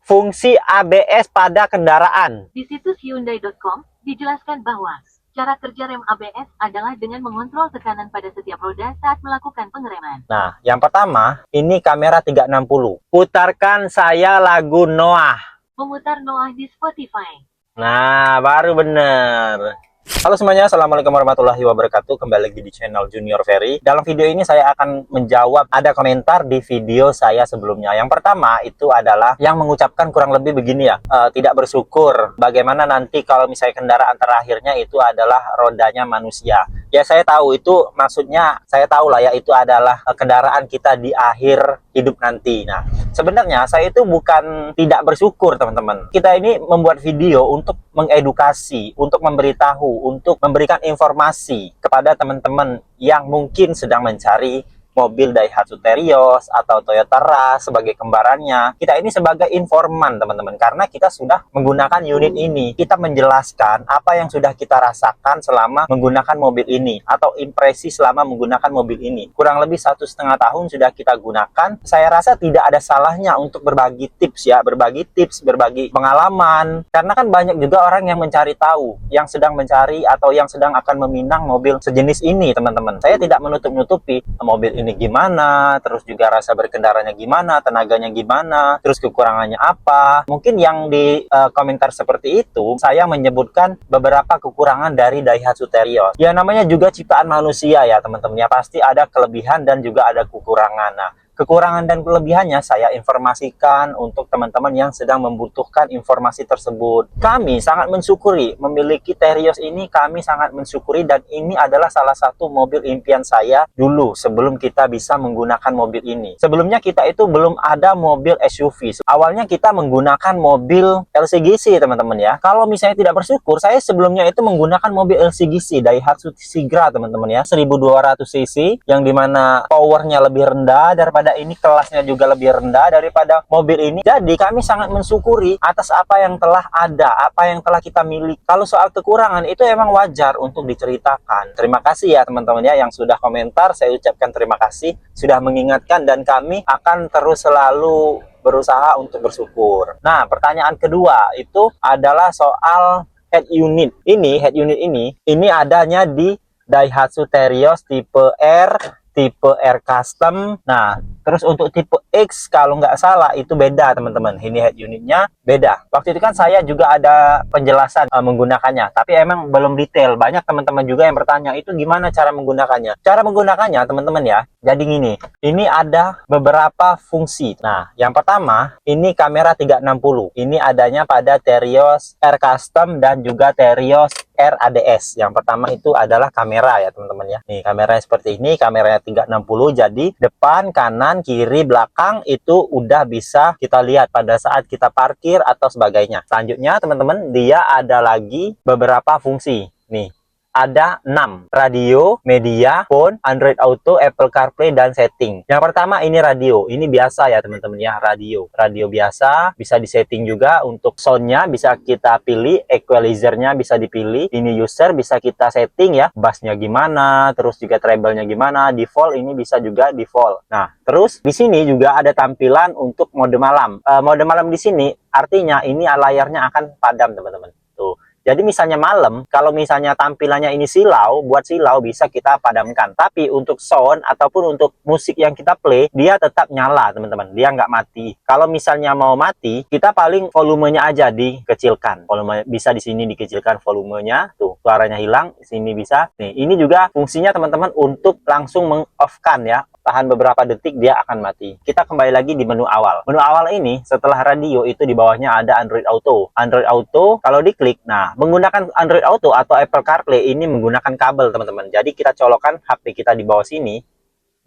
fungsi ABS pada kendaraan. Di situs Hyundai.com dijelaskan bahwa cara kerja rem ABS adalah dengan mengontrol tekanan pada setiap roda saat melakukan pengereman. Nah, yang pertama, ini kamera 360. Putarkan saya lagu Noah. Memutar Noah di Spotify. Nah, baru bener. Halo semuanya, Assalamualaikum warahmatullahi wabarakatuh. Kembali lagi di channel Junior Ferry. Dalam video ini saya akan menjawab ada komentar di video saya sebelumnya. Yang pertama itu adalah yang mengucapkan kurang lebih begini ya, tidak bersyukur bagaimana nanti kalau misalnya kendaraan terakhirnya itu adalah rodanya manusia. Ya saya tahu itu maksudnya, saya tahu lah ya, itu adalah kendaraan kita di akhir hidup nanti. Nah, sebenarnya saya itu bukan tidak bersyukur teman-teman. Kita ini membuat video untuk mengedukasi, untuk memberitahu, untuk memberikan informasi kepada teman-teman yang mungkin sedang mencari mobil Daihatsu Terios atau Toyota Rush sebagai kembarannya. Kita ini sebagai informan teman-teman, karena kita sudah menggunakan unit ini. Kita menjelaskan apa yang sudah kita rasakan selama menggunakan mobil ini, atau impresi selama menggunakan mobil ini. Kurang lebih 1,5 tahun sudah kita gunakan. Saya rasa tidak ada salahnya untuk berbagi tips ya, berbagi pengalaman. Karena kan banyak juga orang yang mencari tahu, yang sedang mencari atau yang sedang akan meminang mobil sejenis ini teman-teman. Saya tidak menutup-nutupi mobil ini gimana, terus juga rasa berkendaranya gimana, tenaganya gimana, terus kekurangannya apa. Mungkin yang di komentar seperti itu saya menyebutkan beberapa kekurangan dari Daihatsu Terios. Ya namanya juga ciptaan manusia ya teman-teman ya, pasti ada kelebihan dan juga ada kekurangan. Nah, kekurangan dan kelebihannya saya informasikan untuk teman-teman yang sedang membutuhkan informasi tersebut. Kami sangat mensyukuri memiliki Terios ini, kami sangat mensyukuri, dan ini adalah salah satu mobil impian saya dulu sebelum kita bisa menggunakan mobil ini. Sebelumnya kita itu belum ada mobil SUV. Awalnya kita menggunakan mobil LCGC teman-teman ya. Kalau misalnya tidak bersyukur, saya sebelumnya itu menggunakan mobil LCGC Daihatsu Sigra teman-teman ya, 1200 cc, yang dimana powernya lebih rendah daripada ini, kelasnya juga lebih rendah daripada mobil ini. Jadi kami sangat mensyukuri atas apa yang telah ada, apa yang telah kita miliki. Kalau soal kekurangan itu emang wajar untuk diceritakan. Terima kasih ya teman-teman ya yang sudah komentar. Saya ucapkan terima kasih sudah mengingatkan, dan kami akan terus selalu berusaha untuk bersyukur. Nah, pertanyaan kedua itu adalah soal head unit. Head unit ini adanya di Daihatsu Terios tipe R, tipe R Custom. Nah, terus untuk tipe X kalau nggak salah itu beda teman-teman. Ini head unitnya beda. Waktu itu kan saya juga ada penjelasan menggunakannya, tapi emang belum detail. Banyak teman-teman juga yang bertanya itu gimana cara menggunakannya. Cara menggunakannya teman-teman ya, jadi gini. Ini ada beberapa fungsi. Nah, yang pertama ini kamera 360. Ini adanya pada Terios R Custom dan juga Terios R ADS. Yang pertama itu adalah kamera ya teman-teman ya. Nih kameranya seperti ini, kameranya 360. Jadi depan, kanan, kiri, belakang itu udah bisa kita lihat pada saat kita parkir atau sebagainya. Selanjutnya teman-teman, dia ada lagi beberapa fungsi. Nih, ada 6. Radio, media, phone, Android Auto, Apple CarPlay, dan setting. Yang pertama ini radio. Ini biasa ya teman-teman ya, radio. Radio biasa, bisa disetting juga. Untuk soundnya bisa kita pilih, equalizernya bisa dipilih. Ini user bisa kita setting ya, bassnya gimana, terus juga treble-nya gimana. Default ini bisa juga default. Nah, terus di sini juga ada tampilan untuk mode malam. Mode malam di sini artinya ini layarnya akan padam teman-teman. Tuh. Jadi misalnya malam, kalau misalnya tampilannya ini silau, buat silau bisa kita padamkan. Tapi untuk sound ataupun untuk musik yang kita play, dia tetap nyala teman-teman. Dia nggak mati. Kalau misalnya mau mati, kita paling volumenya aja dikecilkan. Volume bisa di sini dikecilkan volumenya. Tuh, suaranya hilang. Di sini bisa. Nih, ini juga fungsinya teman-teman untuk langsung meng-off-kan ya. Tahan beberapa detik dia akan mati. Kita kembali lagi di menu awal. Menu awal ini setelah radio itu di bawahnya ada Android Auto. Android Auto kalau diklik, nah menggunakan Android Auto atau Apple CarPlay ini menggunakan kabel teman-teman. Jadi kita colokkan HP kita di bawah sini.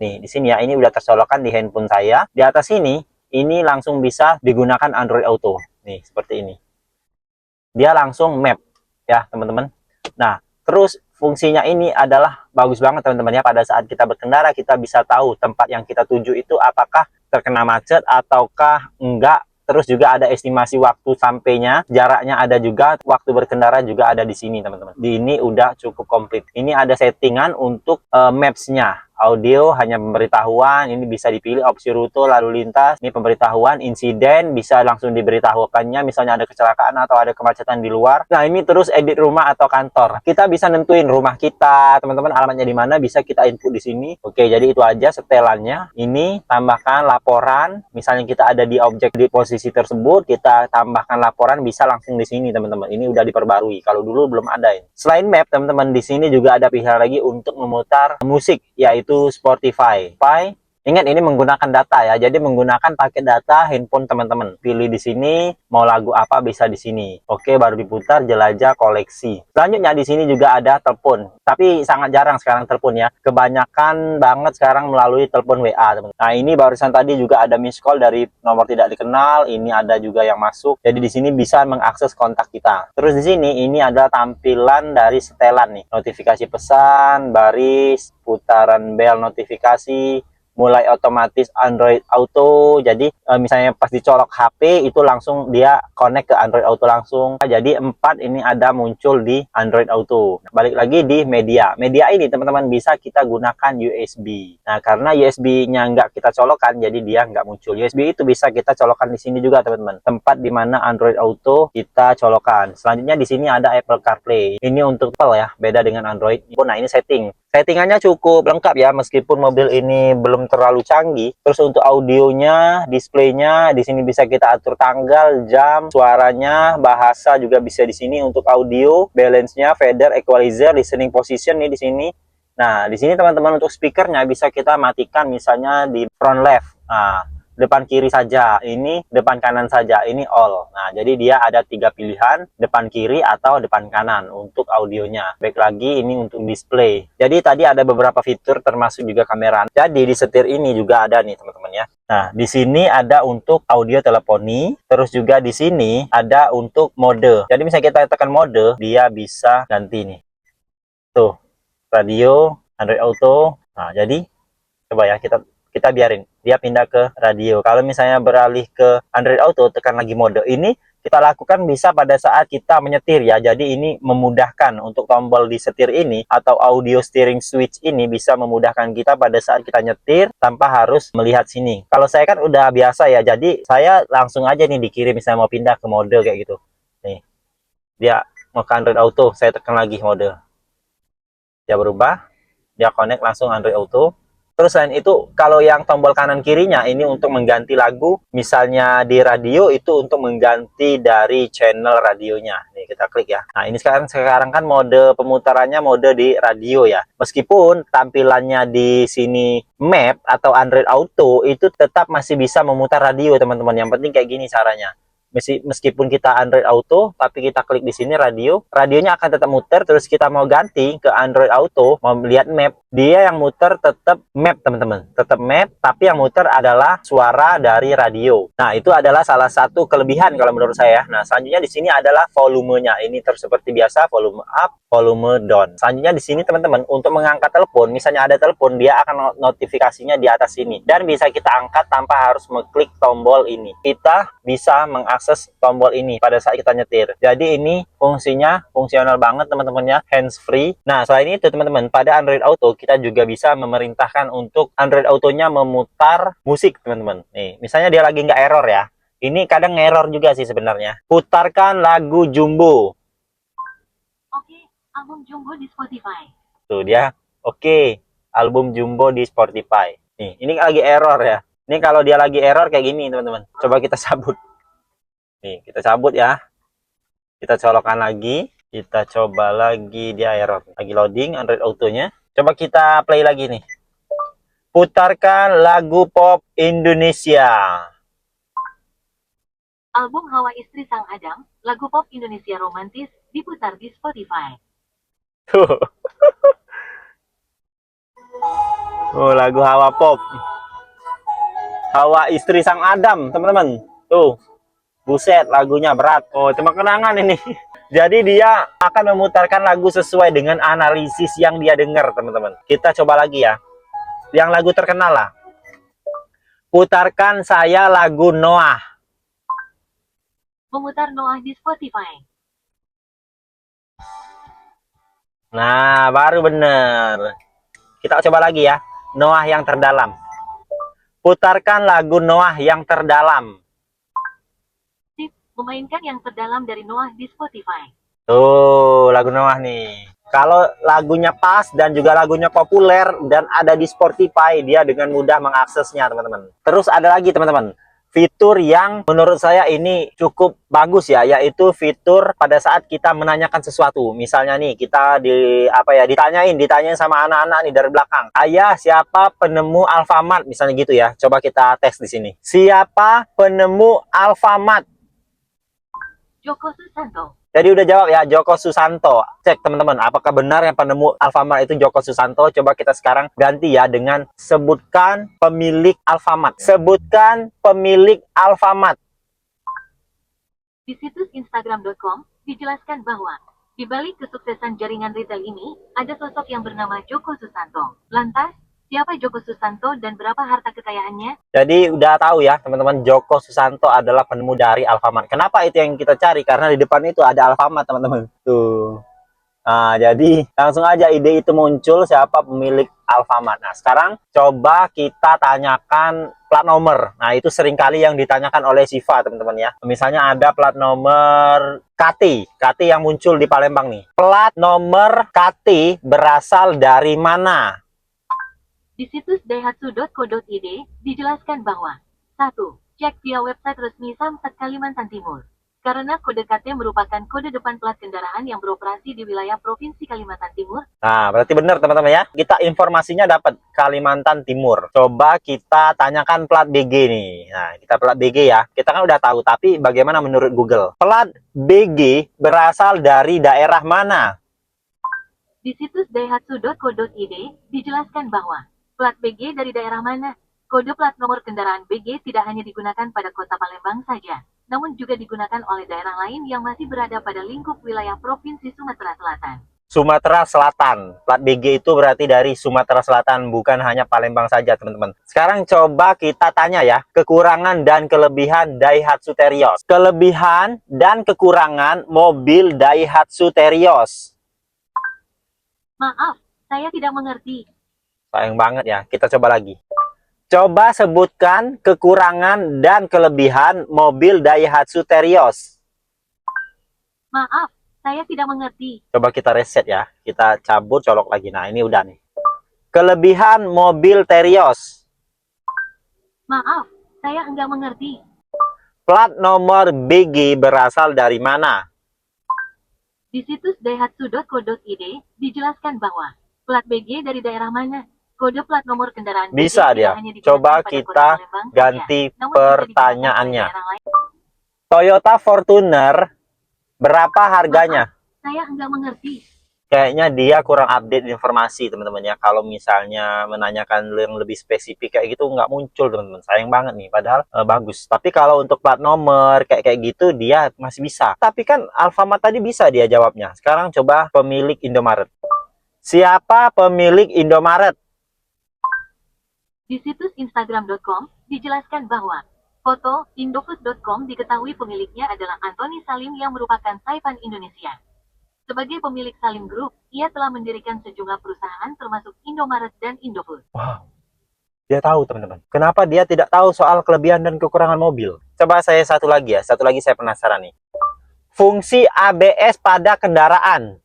Nih di sini ya, ini udah tercolokkan di handphone saya. Di atas ini langsung bisa digunakan Android Auto. Nih seperti ini. Dia langsung map ya teman-teman. Nah terus fungsinya ini adalah bagus banget teman-teman ya. Pada saat kita berkendara kita bisa tahu tempat yang kita tuju itu apakah terkena macet ataukah enggak. Terus juga ada estimasi waktu sampainya, jaraknya ada juga, waktu berkendara juga ada di sini teman-teman. Di ini udah cukup komplit. Ini ada settingan untuk maps-nya. Audio hanya pemberitahuan, ini bisa dipilih opsi rute lalu lintas, ini pemberitahuan, insiden bisa langsung diberitahukannya, misalnya ada kecelakaan atau ada kemacetan di luar. Nah ini terus edit rumah atau kantor, kita bisa nentuin rumah kita, teman-teman alamatnya di mana bisa kita input di sini. Oke, jadi itu aja setelannya. Ini tambahkan laporan, misalnya kita ada di objek di posisi tersebut, kita tambahkan laporan bisa langsung di sini teman-teman. Ini udah diperbarui, kalau dulu belum ada ini. Selain map teman-teman, di sini juga ada pilihan lagi untuk memutar musik, yaitu Spotify. Ingat ini menggunakan data ya, jadi menggunakan paket data handphone teman-teman. Pilih di sini mau lagu apa bisa di sini. Oke, baru diputar jelajah koleksi. Selanjutnya di sini juga ada telepon, tapi sangat jarang sekarang telepon ya. Kebanyakan banget sekarang melalui telepon WA teman. Nah ini barusan tadi juga ada miss call dari nomor tidak dikenal. Ini ada juga yang masuk. Jadi di sini bisa mengakses kontak kita. Terus di sini ini ada tampilan dari setelan nih, notifikasi pesan, baris, putaran bel notifikasi, mulai otomatis Android Auto. Jadi misalnya pas dicolok HP itu langsung dia connect ke Android Auto langsung. Jadi 4 ini ada muncul di Android Auto. Balik lagi di media ini teman-teman bisa kita gunakan USB. Nah karena USB-nya nggak kita colokkan jadi dia nggak muncul. USB itu bisa kita colokkan di sini juga teman-teman, tempat dimana Android Auto kita colokkan. Selanjutnya di sini ada Apple CarPlay, ini untuk Apple ya, beda dengan Android. Nah ini settingannya cukup lengkap ya, meskipun mobil ini belum terlalu canggih. Terus untuk audionya, displaynya di sini bisa kita atur tanggal, jam, suaranya, bahasa juga bisa di sini untuk audio, balance-nya, fader, equalizer, listening position nih di sini. Nah, di sini teman-teman untuk speakernya bisa kita matikan misalnya di front left. Nah, depan kiri saja, ini depan kanan saja, ini all. Nah jadi dia ada 3 pilihan, depan kiri atau depan kanan untuk audionya. Baik lagi ini untuk display. Jadi tadi ada beberapa fitur termasuk juga kamera. Jadi di setir ini juga ada nih teman-teman ya. Nah di sini ada untuk audio teleponi, terus juga di sini ada untuk mode. Jadi misalnya kita tekan mode, dia bisa ganti nih. Tuh, radio, Android Auto. Nah jadi coba ya kita biarin dia pindah ke radio. Kalau misalnya beralih ke Android Auto, tekan lagi mode. Ini kita lakukan bisa pada saat kita menyetir ya. Jadi ini memudahkan untuk tombol di setir ini atau audio steering switch ini bisa memudahkan kita pada saat kita nyetir tanpa harus melihat sini. Kalau saya kan udah biasa ya, jadi saya langsung aja nih dikirim misalnya mau pindah ke mode kayak gitu. Nih, dia mau ke Android Auto, saya tekan lagi mode. Dia berubah, dia connect langsung Android Auto. Terus selain itu, kalau yang tombol kanan kirinya ini untuk mengganti lagu, misalnya di radio itu untuk mengganti dari channel radionya. Nih kita klik ya. Nah ini sekarang kan mode pemutarannya mode di radio ya. Meskipun tampilannya di sini map atau Android Auto itu tetap masih bisa memutar radio teman-teman. Yang penting kayak gini caranya. Meskipun kita Android Auto, tapi kita klik di sini radionya akan tetap muter. Terus kita mau ganti ke Android Auto, mau lihat map, dia yang muter tetap map teman-teman, tetap map, tapi yang muter adalah suara dari radio. Nah itu adalah salah satu kelebihan kalau menurut saya. Nah selanjutnya di sini adalah volumenya. Ini seperti biasa, volume up, volume down. Selanjutnya di sini teman-teman untuk mengangkat telepon, misalnya ada telepon, dia akan notifikasinya di atas sini dan bisa kita angkat tanpa harus mengklik tombol ini. Kita bisa mengakses tombol ini pada saat kita nyetir. Jadi ini fungsinya fungsional banget teman-teman ya, hands free. Nah selain itu teman-teman, pada Android Auto kita juga bisa memerintahkan untuk Android Auto-nya memutar musik teman-teman. Nih misalnya dia lagi nggak error ya, ini kadang error juga sih sebenarnya. Putarkan lagu Jumbo. Oke, album Jumbo di Spotify. Tuh dia, oke, album Jumbo di Spotify. Nih ini lagi error ya. Ini kalau dia lagi error kayak gini teman-teman. Coba kita sabut. Nih, kita cabut ya. Kita colokkan lagi. Kita coba lagi, dia error. Lagi loading Android Auto-nya. Coba kita play lagi nih. Putarkan lagu pop Indonesia. Album Hawa Istri Sang Adam, lagu pop Indonesia romantis, diputar di Spotify. Tuh. Oh, lagu Hawa pop. Hawa Istri Sang Adam, teman-teman. Tuh. Buset, lagunya berat. Oh, cuma kenangan ini. Jadi dia akan memutarkan lagu sesuai dengan analisis yang dia dengar, teman-teman. Kita coba lagi ya. Yang lagu terkenal lah. Putarkan saya lagu Noah. Memutar Noah di Spotify. Nah, baru bener. Kita coba lagi ya. Noah yang terdalam. Putarkan lagu Noah yang terdalam. Tip, memainkan yang terdalam dari Noah di Spotify. Tuh, lagu Noah nih. Kalau lagunya pas dan juga lagunya populer dan ada di Spotify, dia dengan mudah mengaksesnya, teman-teman. Terus ada lagi, teman-teman, fitur yang menurut saya ini cukup bagus ya, yaitu fitur pada saat kita menanyakan sesuatu. Misalnya nih, kita ditanyain sama anak-anak nih dari belakang. Ayah, siapa penemu Alfamart? Misalnya gitu ya. Coba kita tes di sini. Siapa penemu Alfamart? Joko Susanto. Jadi udah jawab ya, Joko Susanto. Cek teman-teman, apakah benar yang penemu Alfamart itu Joko Susanto? Coba kita sekarang ganti ya dengan sebutkan pemilik Alfamart. Sebutkan pemilik Alfamart. Di situs Instagram.com dijelaskan bahwa di balik kesuksesan jaringan retail ini, ada sosok yang bernama Joko Susanto. Lantas, siapa Joko Susanto dan berapa harta kekayaannya? Jadi udah tahu ya teman-teman, Joko Susanto adalah penemu dari Alfamart. Kenapa itu yang kita cari? Karena di depan itu ada Alfamart teman-teman. Tuh. Nah, jadi langsung aja ide itu muncul, siapa pemilik Alfamart. Nah, sekarang coba kita tanyakan plat nomor. Nah, itu seringkali yang ditanyakan oleh Siva, teman-teman ya. Misalnya ada plat nomor KT yang muncul di Palembang nih. Plat nomor KT berasal dari mana? Di situs daihatsu.co.id dijelaskan bahwa 1. Cek via website resmi Samsat Kalimantan Timur. Karena kode KT merupakan kode depan plat kendaraan yang beroperasi di wilayah Provinsi Kalimantan Timur. Nah, berarti benar teman-teman ya. Kita informasinya dapat Kalimantan Timur. Coba kita tanyakan plat BG nih. Nah, kita plat BG ya. Kita kan udah tahu, tapi bagaimana menurut Google? Plat BG berasal dari daerah mana? Di situs daihatsu.co.id dijelaskan bahwa plat BG dari daerah mana? Kode plat nomor kendaraan BG tidak hanya digunakan pada kota Palembang saja, namun juga digunakan oleh daerah lain yang masih berada pada lingkup wilayah Provinsi Sumatera Selatan. Sumatera Selatan. Plat BG itu berarti dari Sumatera Selatan, bukan hanya Palembang saja, teman-teman. Sekarang coba kita tanya ya, kekurangan dan kelebihan Daihatsu Terios. Kelebihan dan kekurangan mobil Daihatsu Terios. Maaf, saya tidak mengerti. Sayang banget ya, kita coba lagi. Coba sebutkan kekurangan dan kelebihan mobil Daihatsu Terios. Maaf, saya tidak mengerti. Coba kita reset ya. Kita cabut, colok lagi. Nah, ini udah nih. Kelebihan mobil Terios. Maaf, saya enggak mengerti. Plat nomor BG berasal dari mana? Di situs daihatsu.co.id dijelaskan bahwa plat BG dari daerah mana? Kode plat nomor kendaraan BG Bisa dia. tidak hanya digunakan Coba pada kita kota Palembang saja, ganti namun juga digunakan oleh pertanyaannya. daerah lain. Toyota Fortuner, berapa harganya? Maaf, saya enggak mengerti. Kayaknya dia kurang update informasi, teman-teman ya. Kalau misalnya menanyakan yang lebih spesifik kayak gitu, nggak muncul, teman-teman. Sayang banget nih, padahal bagus. Tapi kalau untuk plat nomor, kayak gitu, dia masih bisa. Tapi kan Alfamart tadi bisa dia jawabnya. Sekarang coba pemilik Indomaret. Siapa pemilik Indomaret? Di situs Instagram.com dijelaskan bahwa foto Indofood.com diketahui pemiliknya adalah Antoni Salim yang merupakan Saipan Indonesia. Sebagai pemilik Salim Group, ia telah mendirikan sejumlah perusahaan termasuk Indomaret dan Indofood. Wow, dia tahu teman-teman. Kenapa dia tidak tahu soal kelebihan dan kekurangan mobil? Coba saya satu lagi ya, satu lagi saya penasaran nih. Fungsi ABS pada kendaraan.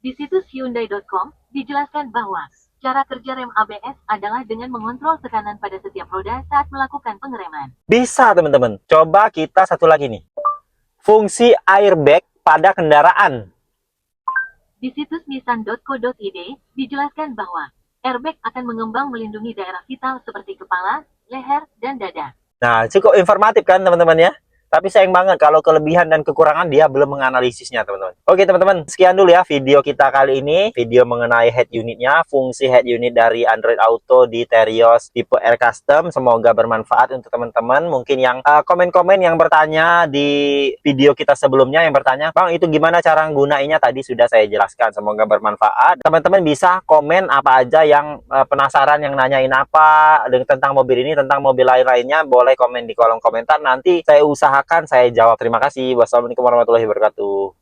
Di situs Hyundai.com dijelaskan bahwa cara kerja rem ABS adalah dengan mengontrol tekanan pada setiap roda saat melakukan pengereman. Bisa teman-teman. Coba kita satu lagi nih. Fungsi airbag pada kendaraan. Di situs nissan.co.id dijelaskan bahwa airbag akan mengembang melindungi daerah vital seperti kepala, leher, dan dada. Nah, cukup informatif kan teman-teman ya? Tapi sayang banget kalau kelebihan dan kekurangan dia belum menganalisisnya, teman-teman. Oke, teman-teman. Sekian dulu ya video kita kali ini. Video mengenai head unitnya, fungsi head unit dari Android Auto di Terios tipe R Custom. Semoga bermanfaat untuk teman-teman. Mungkin yang komen-komen yang bertanya di video kita sebelumnya, yang bertanya, Bang, itu gimana cara nggunainya? Tadi sudah saya jelaskan. Semoga bermanfaat. Teman-teman bisa komen apa aja yang penasaran, yang nanyain apa tentang mobil ini, tentang mobil lain-lainnya. Boleh komen di kolom komentar. Nanti saya usahakan saya jawab. Terima kasih. Wassalamualaikum warahmatullahi wabarakatuh.